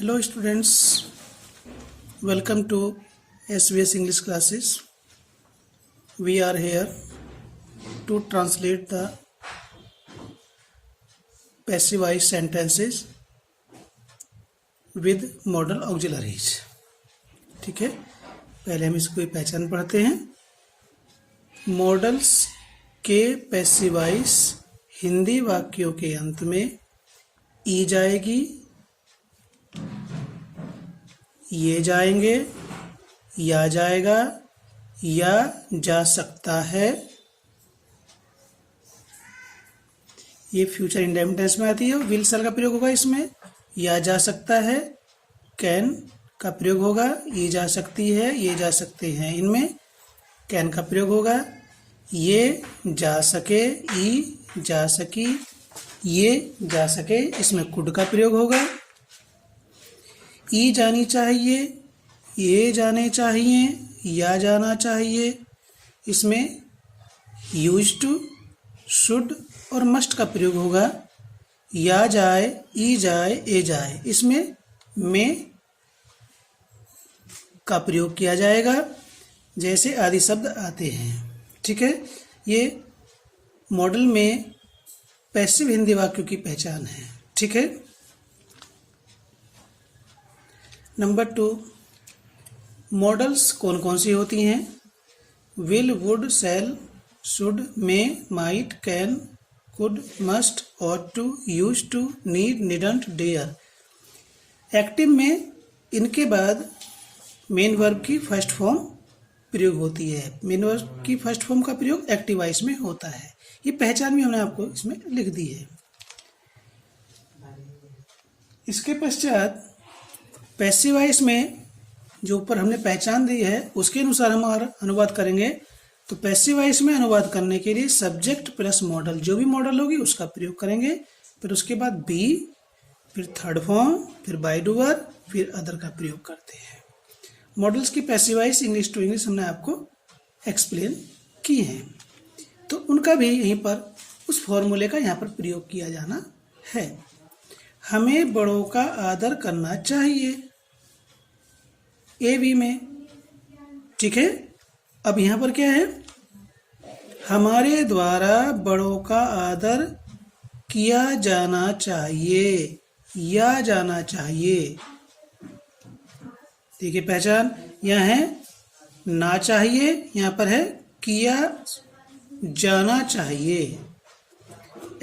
Hello students, welcome to SBS English classes. We are here to translate the passive voice sentences with modal auxiliaries. ठीक है, पहले हम इसको पहचान पढ़ते हैं. मॉडल्स के पैसिव वॉइस हिंदी वाक्यों के अंत में ई जाएगी, ये जाएंगे, या जाएगा, या जा सकता है. ये फ्यूचर इंडेफिनिट टेंस में आती है. विल शैल का प्रयोग होगा इसमें. या जा सकता है, कैन का प्रयोग होगा. ये जा सकती है, ये जा सकते हैं, इनमें कैन का प्रयोग होगा. ये जा सके, ई जा सकी, ये जा सके, इसमें कुड का प्रयोग होगा. ई जानी चाहिए, ये जाने चाहिए, या जाना चाहिए, इसमें यूज टू, शुड और मस्ट का प्रयोग होगा. या जाए, ई जाए, ए जाए, इसमें में का प्रयोग किया जाएगा. जैसे आदि शब्द आते हैं. ठीक है, ये मॉडल में पैसिव हिंदी वाक्यों की पहचान है. ठीक है. नंबर 2, मॉडल्स कौन कौन सी होती हैं? Will, would, shall, should, may, might, can, could, must, ought to, used to, need, needn't, dare. Active में इनके बाद मेन वर्ब की फर्स्ट फॉर्म प्रयोग होती है. मेन वर्ब की फर्स्ट फॉर्म का प्रयोग एक्टिव वॉइस में होता है. ये पहचान भी हमने आपको इसमें लिख दी है. इसके पश्चात पैसिव वॉइस में जो ऊपर हमने पहचान दी है उसके अनुसार हम अनुवाद करेंगे. तो पैसिव वॉइस में अनुवाद करने के लिए सब्जेक्ट प्लस मॉडल, जो भी मॉडल होगी उसका प्रयोग करेंगे. फिर उसके बाद बी, फिर थर्ड फॉर्म, फिर बाय डूअर, फिर अदर का प्रयोग करते हैं. मॉडल्स की passive voice English to English हमने आपको एक्सप्लेन की हैं. तो उनका भी यहीं पर उस फॉर्मूले का यहाँ पर प्रयोग किया जाना है. हमें बड़ों का आदर करना चाहिए, ए बी में. ठीक है. अब यहाँ पर क्या है? हमारे द्वारा बड़ों का आदर किया जाना चाहिए, या जाना चाहिए. देखिए पहचान यहाँ है ना चाहिए, यहाँ पर है किया जाना चाहिए.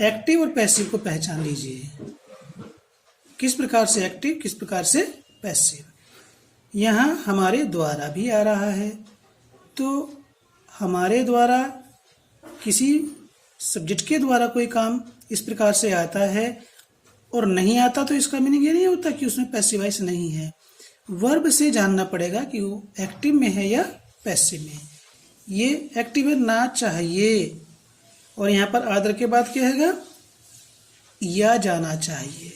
एक्टिव और पैसिव को पहचान लीजिए. किस प्रकार से एक्टिव, किस प्रकार से पैसिव. यहाँ हमारे द्वारा भी आ रहा है, तो हमारे द्वारा किसी सब्जेक्ट के द्वारा कोई काम इस प्रकार से आता है और नहीं आता, तो इसका मीनिंग ये नहीं होता कि उसमें पैसिव वॉइस नहीं है. वर्ब से जानना पड़ेगा कि वो एक्टिव में है या पैसिव में. ये एक्टिव है, ना चाहिए, और यहाँ पर आदर के बाद क्या है? या जाना चाहिए.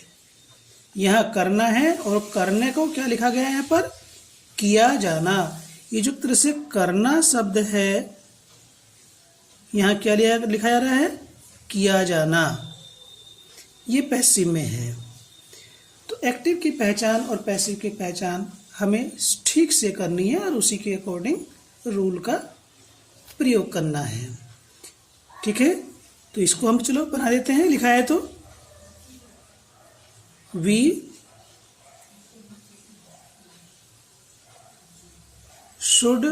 यहाँ करना है और करने को क्या लिखा गया है यहाँ पर? किया जाना. ये जो तरह से करना शब्द है यहाँ क्या लिखा जा रहा है? किया जाना. ये पैसिव में है. तो एक्टिव की पहचान और पैसिव की पहचान हमें ठीक से करनी है और उसी के अकॉर्डिंग रूल का प्रयोग करना है. ठीक है. तो इसको हम चलो बना देते हैं. लिखा है तो we should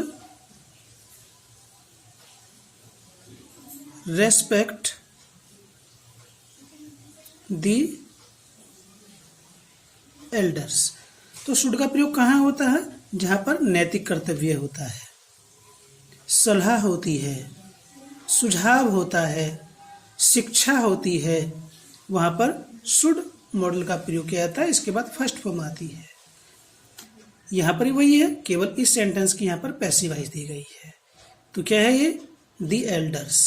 respect the elders. तो शुड का प्रयोग कहाँ होता है? जहाँ पर नैतिक कर्तव्य होता है, सलाह होती है, सुझाव होता है, शिक्षा होती है, वहाँ पर शुड मॉडल का प्रयोग किया जाता है. इसके बाद फर्स्ट फॉर्म आती है. यहाँ पर वही है, केवल इस सेंटेंस की यहाँ पर पैसिव वॉइस दी गई है. तो क्या है ये? दी एल्डर्स,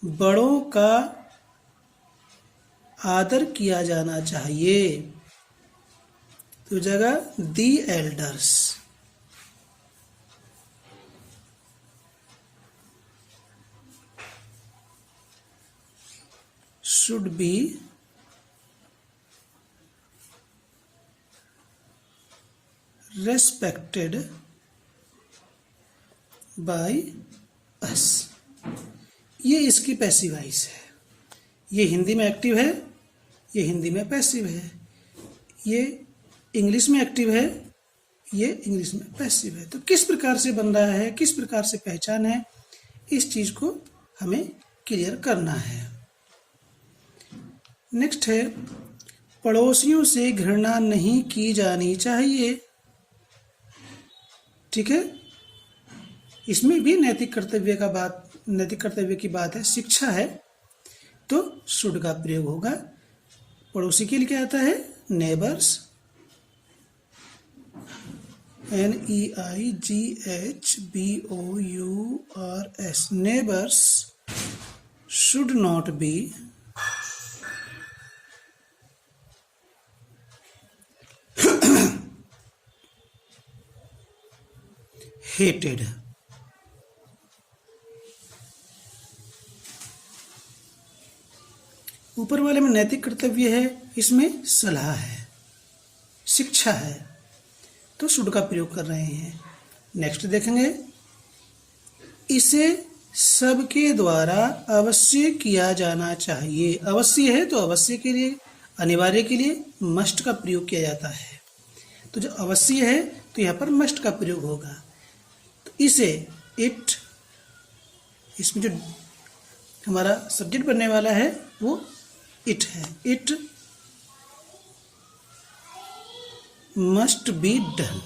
बड़ों का आदर किया जाना चाहिए. तो जगह दी elders. Should be respected by us. ये इसकी पैसिव वॉइस है। ये हिंदी में एक्टिव है, ये हिंदी में पैसिव है। ये इंग्लिश में एक्टिव है, ये इंग्लिश में पैसिव है। तो किस प्रकार से बन रहा है, किस प्रकार से पहचान है, इस चीज को हमें क्लियर करना है। नेक्स्ट है, पड़ोसियों से घृणा नहीं की जानी चाहिए। ठीक है, इसमें भी नैतिक कर्तव्य की बात है। शिक्षा है तो शुड का प्रयोग होगा। पड़ोसी के लिए क्या आता है, neighbours, NEIGHBOURS, neighbours should not be hated. ऊपर वाले में नैतिक कर्तव्य है, इसमें सलाह है, शिक्षा है, तो शुड का प्रयोग कर रहे हैं। नेक्स्ट देखेंगे, इसे सबके द्वारा अवश्य किया जाना चाहिए। अवश्य है तो अवश्य के लिए, अनिवार्य के लिए मस्ट का प्रयोग किया जाता है। तो जो अवश्य है तो यहाँ पर मस्ट का प्रयोग होगा। तो इसे, इट, इसमें जो हमारा सब्जेक्ट बनने वाला है वो इट है। It must be done.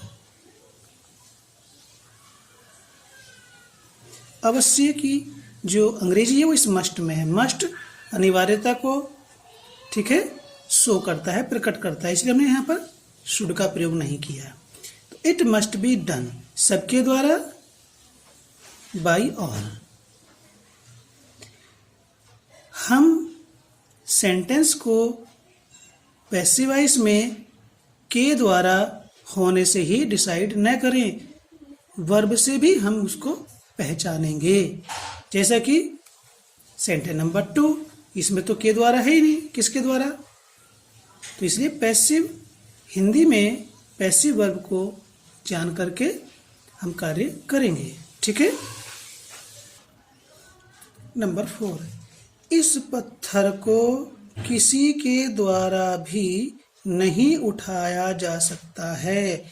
अवश्य की जो अंग्रेजी है वो इस मस्ट में है। मस्ट अनिवार्यता को, ठीक है, शो करता है, प्रकट करता है, इसलिए हमने यहाँ पर शुड का प्रयोग नहीं किया। तो इट मस्ट बी डन, सबके द्वारा, बाय ऑल। हम सेंटेंस को पैसिव वॉइस में के द्वारा होने से ही डिसाइड न करें, वर्ब से भी हम उसको पहचानेंगे। जैसा कि सेंटेंस नंबर 2, इसमें तो के द्वारा है ही नहीं, किसके द्वारा, तो इसलिए पैसिव, हिंदी में पैसिव वर्ब को जान करके हम कार्य करेंगे। ठीक है। नंबर 4, इस पत्थर को किसी के द्वारा भी नहीं उठाया जा सकता है,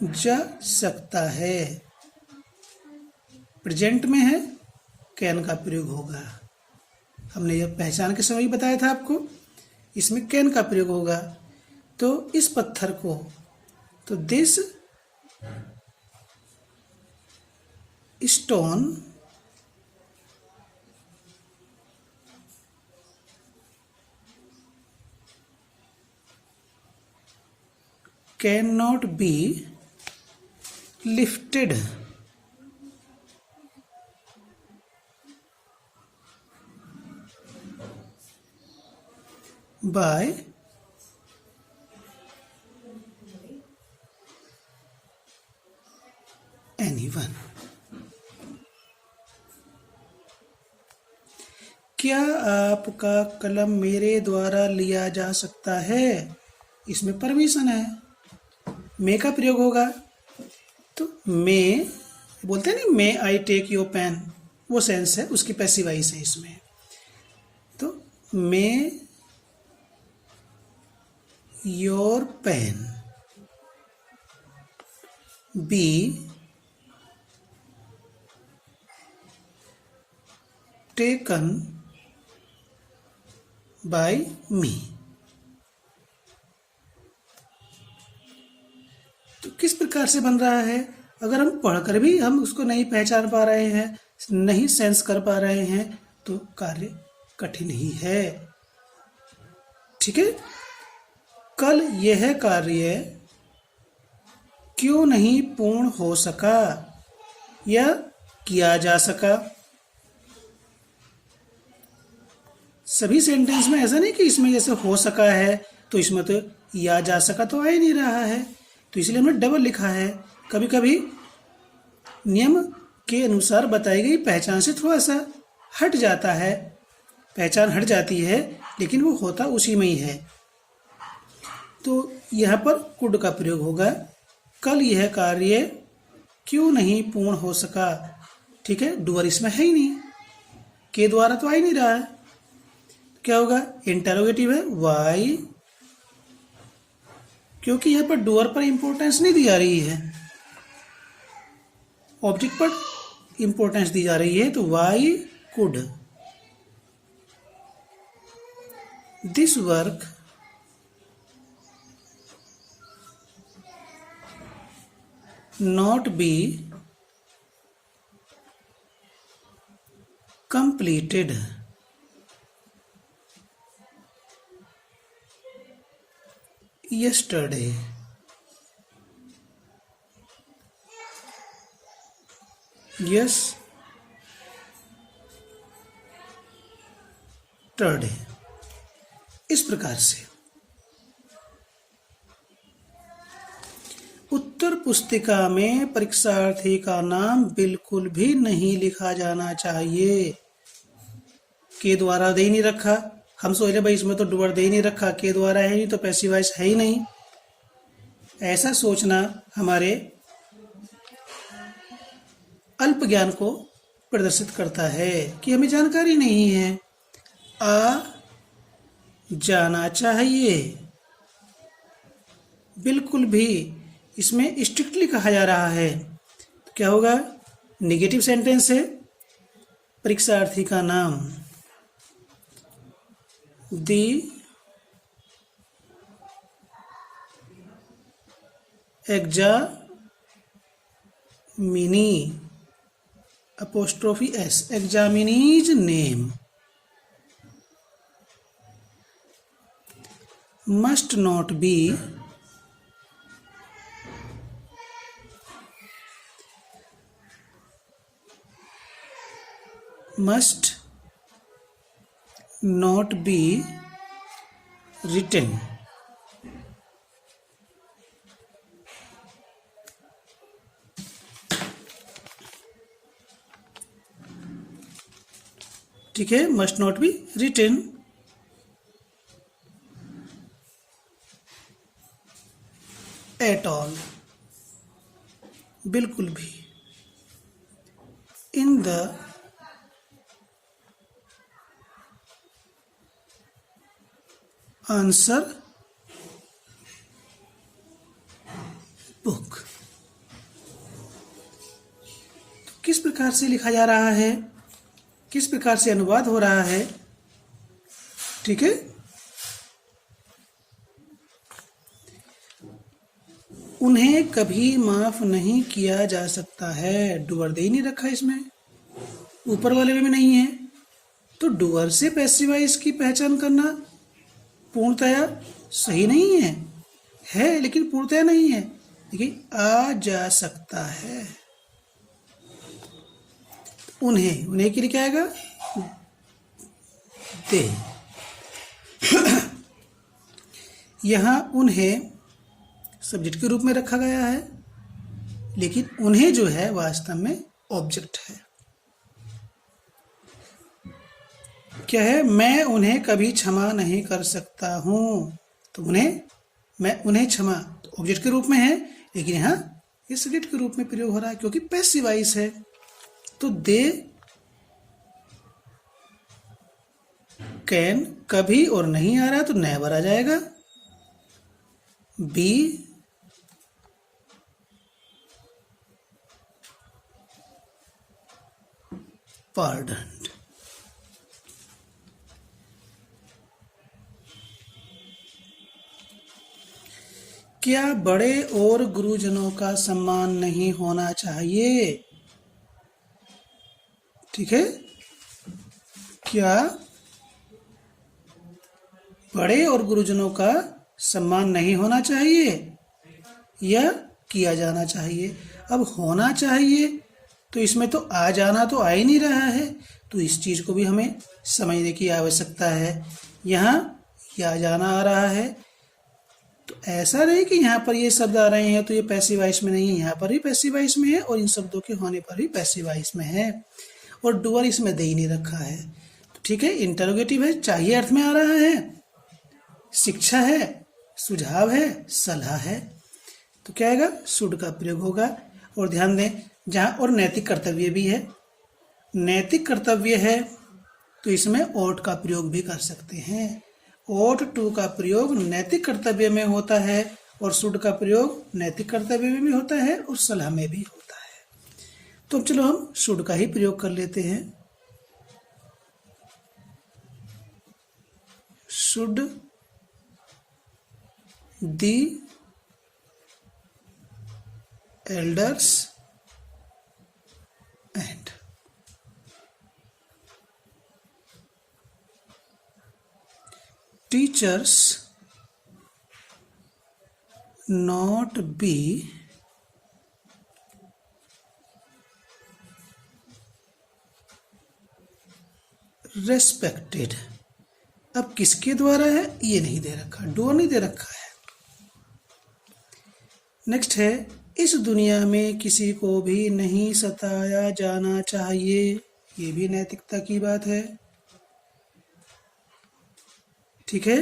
जा सकता है। प्रेजेंट में है, कैन का प्रयोग होगा। हमने यह पहचान के समय ही बताया था आपको, इसमें कैन का प्रयोग होगा। तो इस पत्थर को, तो this stone cannot be lifted by anyone। क्या आपका कलम मेरे द्वारा लिया जा सकता है, इसमें परमिशन है, मे का प्रयोग होगा। तो मे बोलते हैं ना, may I take your pen, वो सेंस है, उसकी पैसिव वॉइस है इसमें। तो may your pen be taken by me. तो किस प्रकार से बन रहा है, अगर हम पढ़कर भी हम उसको नहीं पहचान पा रहे हैं, नहीं सेंस कर पा रहे हैं, तो कार्य कठिन ही है। ठीक है। कल यह कार्य क्यों नहीं पूर्ण हो सका या किया जा सका। सभी सेंटेंस में ऐसा नहीं कि इसमें जैसे हो सका है तो इसमें तो या जा सका तो आ ही नहीं रहा है, तो इसलिए हमने डबल लिखा है। कभी कभी नियम के अनुसार बताई गई पहचान से थोड़ा सा हट जाता है, पहचान हट जाती है, लेकिन वो होता उसी में ही है। तो यहाँ पर कुड का प्रयोग होगा। कल यह कार्य क्यों नहीं पूर्ण हो सका। ठीक है, डूअर इसमें है ही नहीं, के द्वारा तो आ ही नहीं रहा है। क्या होगा, इंटरोगेटिव है वाई, क्योंकि यहाँ पर डूअर पर इंपॉर्टेंस नहीं दी जा रही है, ऑब्जेक्ट पर इंपॉर्टेंस दी जा रही है। तो Y could this work not be completed yesterday. yesterday इस प्रकार से उत्तर पुस्तिका में परीक्षार्थी का नाम बिल्कुल भी नहीं लिखा जाना चाहिए। के द्वारा दे ही नहीं रखा, हम सोच रहे भाई इसमें तो डूअर दे ही नहीं रखा, के द्वारा है नहीं तो पैसिव वॉइस है ही नहीं। ऐसा सोचना हमारे अल्प ज्ञान को प्रदर्शित करता है कि हमें जानकारी नहीं है। आ जाना चाहिए, बिल्कुल भी इसमें स्ट्रिक्टली कहा जा रहा है। तो क्या होगा, निगेटिव सेंटेंस है, परीक्षार्थी का नाम the examinee apostrophe s, examinee's name must not be written ठीक है, must not be written at all, बिल्कुल भी in the आंसर बुक। तो किस प्रकार से लिखा जा रहा है, किस प्रकार से अनुवाद हो रहा है। ठीक है, उन्हें कभी माफ नहीं किया जा सकता है, डूअर दे ही नहीं रखा इसमें, ऊपर वाले में नहीं है। तो डूअर से पैसिव वॉइस की पहचान करना पूर्णतया सही नहीं है लेकिन पूर्णतया नहीं है, लेकिन आ जा सकता है। उन्हें के लिए क्या आएगा, दे। यहां उन्हें सब्जेक्ट के रूप में रखा गया है, लेकिन उन्हें जो है वास्तव में ऑब्जेक्ट है। क्या है, मैं उन्हें कभी क्षमा नहीं कर सकता हूं। तो मैं उन्हें क्षमा तो ऑब्जेक्ट के रूप में है, लेकिन यहां ये सब्जेक्ट के रूप में प्रयोग हो रहा है क्योंकि पैसिव वॉइस है। तो दे कैन, कभी और नहीं आ रहा तो नेवर आ जाएगा। Be pardoned। क्या बड़े और गुरुजनों का सम्मान नहीं होना चाहिए। ठीक है, क्या बड़े और गुरुजनों का सम्मान नहीं होना चाहिए या किया जाना चाहिए। अब होना चाहिए तो इसमें तो आ जाना तो आ ही नहीं रहा है, तो इस चीज को भी हमें समझने की आवश्यकता है। यहाँ या जाना आ रहा है, तो ऐसा नहीं कि यहाँ पर ये शब्द आ रहे हैं तो ये पैसिव वॉइस में नहीं है, यहाँ पर भी पैसिव वॉइस में है और इन शब्दों के होने पर भी पैसिव वॉइस में है, और डूअर इसमें दे ही नहीं रखा है। तो ठीक है, इंटरोगेटिव है, चाहिए अर्थ में आ रहा है, शिक्षा है, सुझाव है, सलाह है, तो क्या आएगा? शुड का प्रयोग होगा। और ध्यान दें, जहाँ और नैतिक कर्तव्य भी है, नैतिक कर्तव्य है तो इसमें ought का प्रयोग भी कर सकते हैं। ought to का प्रयोग नैतिक कर्तव्य में होता है और शुड का प्रयोग नैतिक कर्तव्य में भी होता है और सलाह में भी होता है। तो चलो हम शुड का ही प्रयोग कर लेते हैं। Should the elders and teachers not be respected। अब किसके द्वारा है ये नहीं दे रखा, डो नहीं दे रखा है। नेक्स्ट है, इस दुनिया में किसी को भी नहीं सताया जाना चाहिए। ये भी नैतिकता की बात है। ठीक है,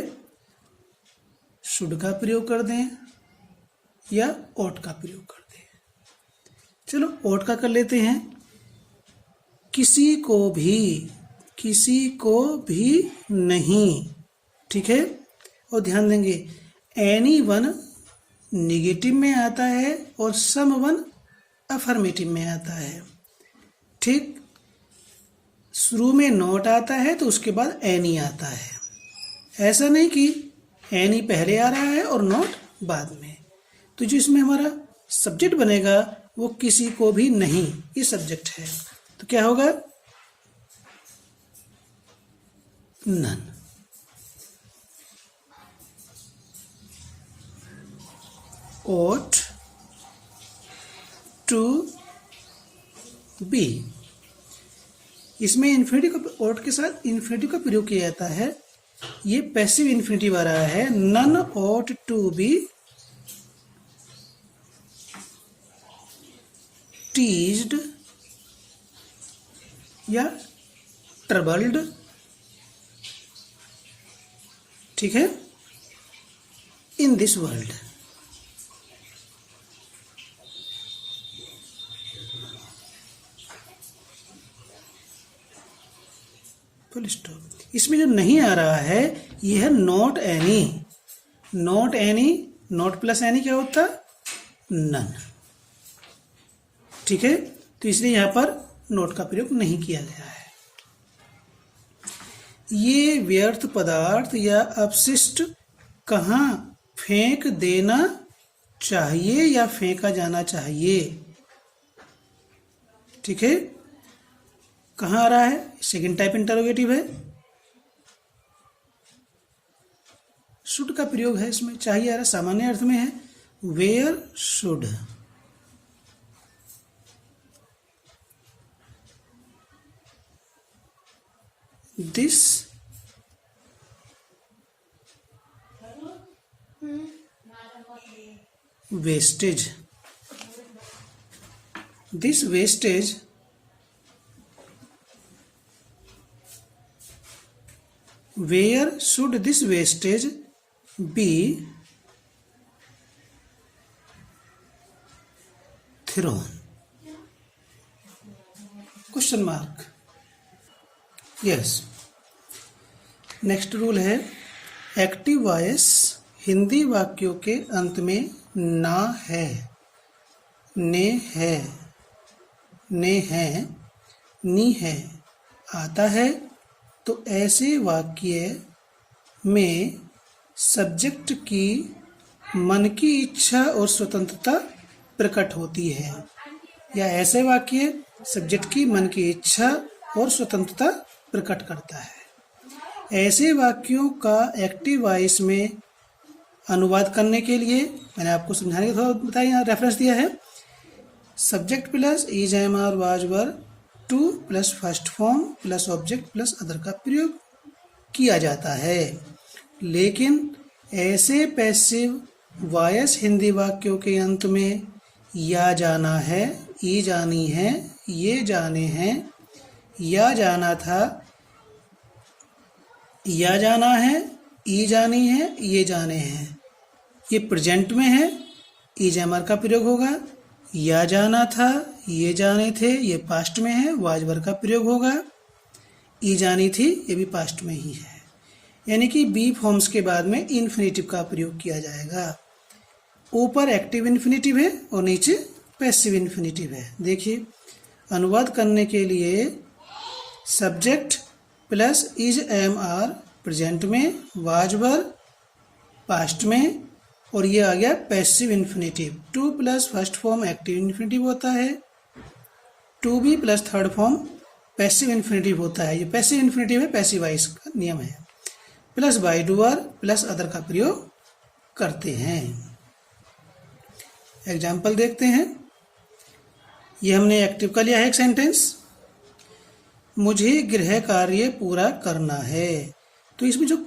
शुड का प्रयोग कर दें या ought का प्रयोग कर दें। चलो ought का कर लेते हैं। किसी को भी नहीं। ठीक है, और ध्यान देंगे एनी वन निगेटिव में आता है और सम वन अफर्मेटिव में आता है। ठीक, शुरू में नॉट आता है तो उसके बाद एनी आता है। ऐसा नहीं कि एनी पहले आ रहा है और नॉट बाद में। तो जो इसमें हमारा सब्जेक्ट बनेगा वो किसी को भी नहीं, ये सब्जेक्ट है, तो क्या होगा? नन। ought to be, इसमें इन्फिनिटिव का ought के साथ इन्फिनिटिव का प्रयोग किया जाता है। ये पैसिव इन्फिनिटिव आ रहा है। None ought to be teased या troubled। ठीक है, in this world. Full stop. इसमें जो नहीं आ रहा है ये है not any. Not any, not plus any क्या होता? नन। ठीक है, तो इसलिए यहां पर नॉट का प्रयोग नहीं किया गया है। ये व्यर्थ पदार्थ या अपशिष्ट कहाँ फेंक देना चाहिए या फेंका जाना चाहिए? ठीक है, कहाँ आ रहा है? सेकंड टाइप इंटरोगेटिव है। शुड का प्रयोग है इसमें। चाहिए आ रहा सामान्य अर्थ में है। Where should. This wastage. This wastage where should this wastage be thrown? Question mark. Yes. Next rule है एक्टिव वॉइस हिंदी वाक्यों के अंत में ना है, ने है, ने है, नी है आता है तो ऐसे वाक्य में सब्जेक्ट की मन की इच्छा और स्वतंत्रता प्रकट होती है, या ऐसे वाक्य सब्जेक्ट की मन की इच्छा और स्वतंत्रता प्रकट करता है। ऐसे वाक्यों का एक्टिव वॉइस में अनुवाद करने के लिए मैंने आपको समझाने के थोड़ा बताया, यहाँ रेफरेंस दिया है। Subject plus is am are was were to plus first form plus object plus other का प्रयोग किया जाता है। लेकिन ऐसे पैसिव वॉइस हिंदी वाक्यों के अंत में या जाना है, ई जानी है, ये जाने हैं, या जाना था, या जाना है, ई जानी है, ये जाने हैं, ये प्रेजेंट में है, इज एम आर का प्रयोग होगा। या जाना था, ये जाने थे, ये पास्ट में है, वाज वर का प्रयोग होगा। ई जानी थी, ये भी पास्ट में ही है। यानी कि बी फॉर्म्स के बाद में इन्फिनेटिव का प्रयोग किया जाएगा। ऊपर एक्टिव इन्फिनेटिव है और नीचे पैसिव इन्फिनेटिव है। देखिए, अनुवाद करने के लिए subject plus is am are present में, वाज वर पास्ट में, और ये आ गया passive infinitive. To plus first form active infinitive होता है, to be plus third form passive infinitive होता है। ये पैसिव इन्फिनेटिव है, पैसिव वॉइस का नियम है। Plus by doer plus other का प्रयोग करते हैं। एग्जाम्पल देखते हैं। ये हमने एक्टिव का लिया है एक सेंटेंस, मुझे गृह कार्य पूरा करना है। तो इसमें जो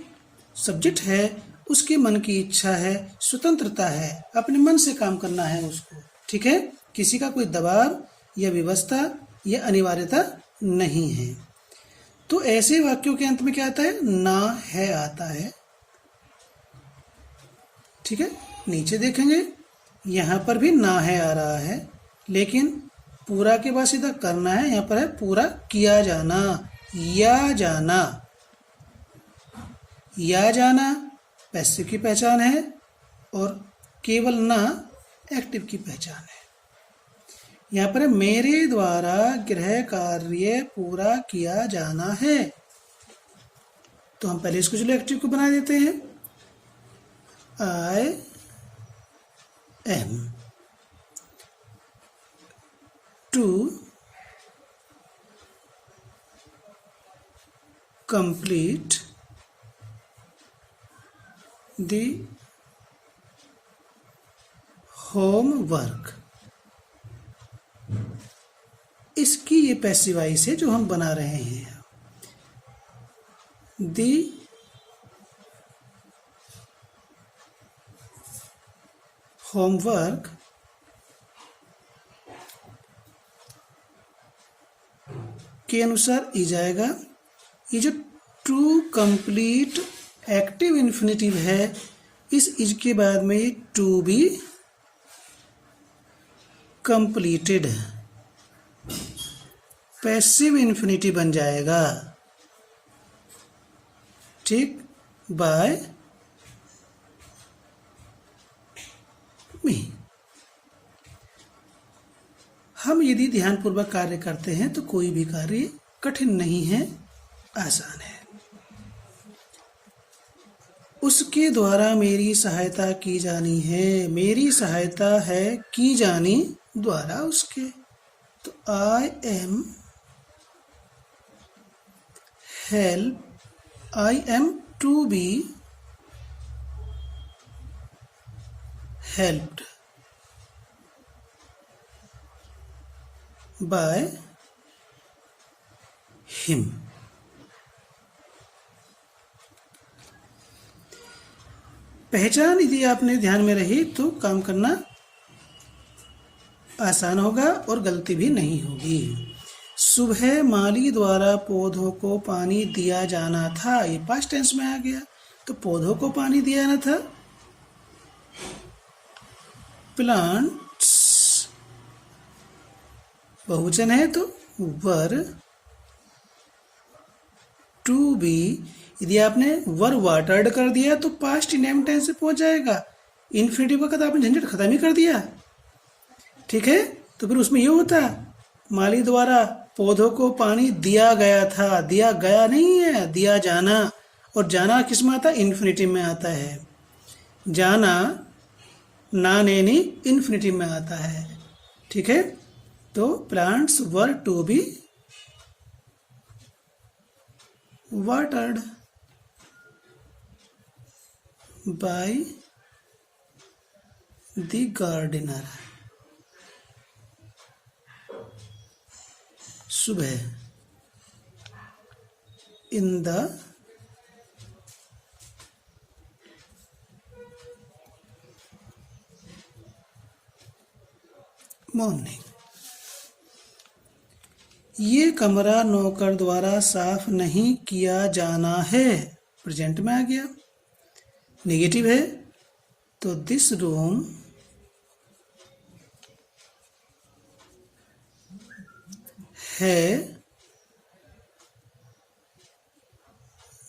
सब्जेक्ट है उसके मन की इच्छा है, स्वतंत्रता है, अपने मन से काम करना है उसको, ठीक है। किसी का कोई दबाव या व्यवस्था या अनिवार्यता नहीं है। तो ऐसे वाक्यों के अंत में क्या आता है? ना है आता है, ठीक है। नीचे देखेंगे, यहाँ पर भी ना है आ रहा है, लेकिन पूरा के बाद सीधा करना है। यहाँ पर है पूरा किया जाना, या जाना। या जाना पैसिव की पहचान है और केवल ना एक्टिव की पहचान है। यहाँ पर है मेरे द्वारा गृह कार्य पूरा किया जाना है। तो हम पहले इसको चलो एक्टिव को बना देते हैं। I am to complete the homework. इसकी ये पैसिव वॉइस है जो हम बना रहे हैं। दी होमवर्क के अनुसार ई जाएगा। ये जो टू कंप्लीट एक्टिव इन्फिनेटिव है, इस इज के बाद में ये to be completed passive infinity बन जाएगा, ठीक। By me. हम यदि ध्यानपूर्वक कार्य करते हैं तो कोई भी कार्य कठिन नहीं है, आसान है। उसके द्वारा मेरी सहायता की जानी है। मेरी सहायता है की जानी द्वारा उसके। तो I am help, I am to be helped by him. पहचान यदि आपने ध्यान में रही तो काम करना आसान होगा और गलती भी नहीं होगी। सुबह माली द्वारा पौधों को पानी दिया जाना था, ये पास्ट टेंस में आ गया। तो पौधों को पानी दिया ना था। प्लांट्स बहुवचन है तो वर टू बी। यदि आपने वर वाटर्ड कर दिया तो पास्ट इनडेफिनिट टेंस से पहुंच जाएगा। इन्फिनिटिव का तो आपने झंझट खत्म ही कर दिया, ठीक है। तो फिर उसमें ये होता, माली द्वारा पौधों को पानी दिया गया था। दिया गया नहीं है, दिया जाना। और जाना किस में आता है? इन्फिनिटिव में आता है। जाना ना नैनी इन्फिनिटिव में आता है, ठीक है। तो plants were to be watered by the gardener. सुबह इन द मॉर्निंग। ये कमरा नौकर द्वारा साफ नहीं किया जाना है, प्रेजेंट में आ गया। नेगेटिव है तो दिस रूम है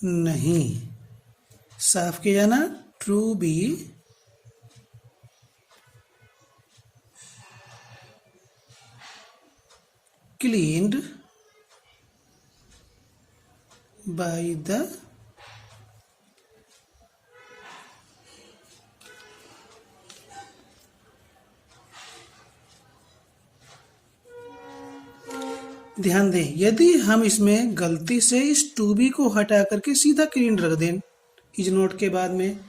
नहीं। साफ किया जाना, to be cleaned by the ध्यान दें, यदि हम इसमें गलती से इस टू बी को हटा करके सीधा क्लीन्ड रख दें इज नोट के बाद में,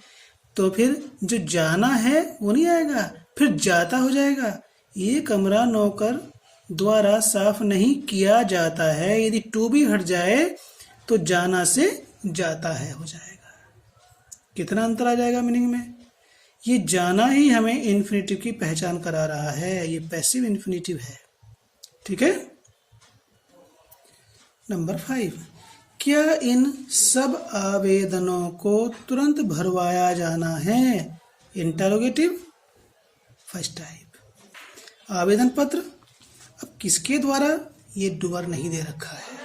तो फिर जो जाना है वो नहीं आएगा, फिर जाता हो जाएगा। ये कमरा नौकर द्वारा साफ नहीं किया जाता है। यदि टू बी हट जाए तो जाना से जाता है हो जाएगा। कितना अंतर आ जाएगा मीनिंग में। ये जाना ही हमें इन्फिनेटिव की पहचान करा रहा है, ये पैसिव इन्फिनेटिव है। ठीक है। नंबर 5, क्या इन सब आवेदनों को तुरंत भरवाया जाना है? Interrogative first type. आवेदन पत्र, अब किसके द्वारा? ये डूअर नहीं दे रखा है,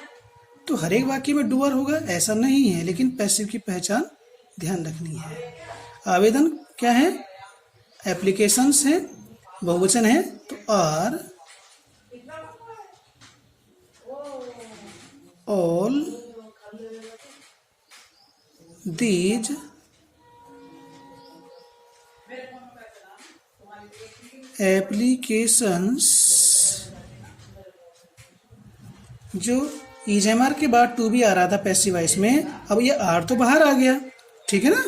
तो हर एक वाक्य में डूअर होगा ऐसा नहीं है, लेकिन पैसिव की पहचान ध्यान रखनी है। आवेदन क्या है? एप्लीकेशंस है, बहुवचन है, तो आर all these applications, जो EMR के बाद टू बी आ रहा था पैसिव वॉइस में, अब ये आर तो बाहर आ गया, ठीक है ना,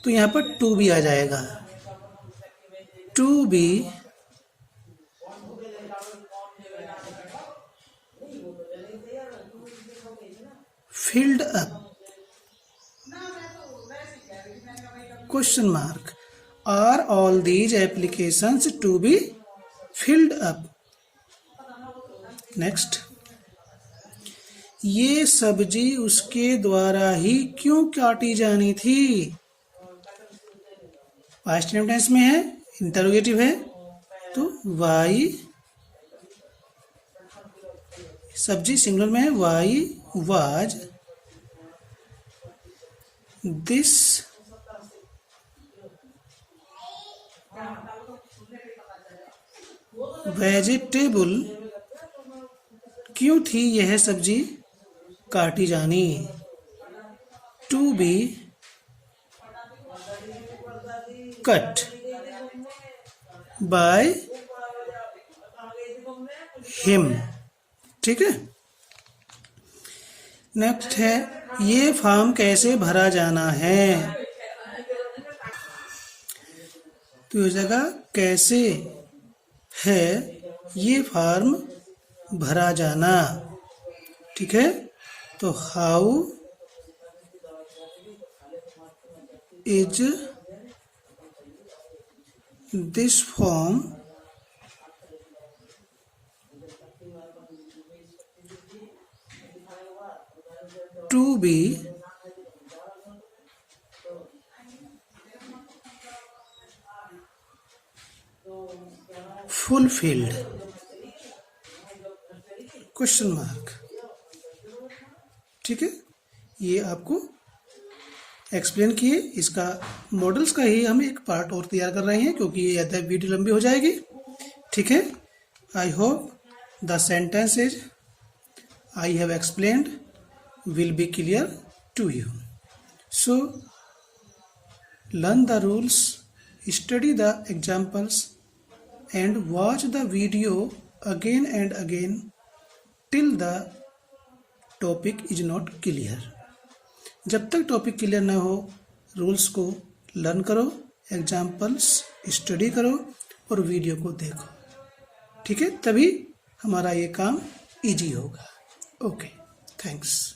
तो यहाँ पर टू बी आ जाएगा। To be filled up, question mark, are all these applications to be filled up? Next, ये सब्जी उसके द्वारा ही क्यों काटी जानी थी? पास्ट टेंस में है, इंटरोगेटिव है, तो वाई, सब्जी सिंगुलर में है, वाई वाज दिस वेजिटेबल, क्यों थी यह सब्जी काटी जानी? To be cut by him. ठीक है। नेक्स्ट है, ये फॉर्म कैसे भरा जाना है? तो इस जगह कैसे है ये फॉर्म भरा जाना। ठीक है, तो how is this form to be fulfilled? Question mark. ठीक है, ये आपको एक्सप्लेन किए। इसका मॉडल्स का ही हम एक पार्ट और तैयार कर रहे हैं, क्योंकि ये ज़्यादा वीडियो लंबी हो जाएगी। ठीक है, I hope the sentences I have explained will be clear to you. So learn the rules, study the examples and watch the video again and again till the topic is not clear. जब तक topic clear ना हो, rules को learn करो, examples study करो और video को देखो। ठीक है, तभी हमारा ये काम इजी होगा। Okay, thanks.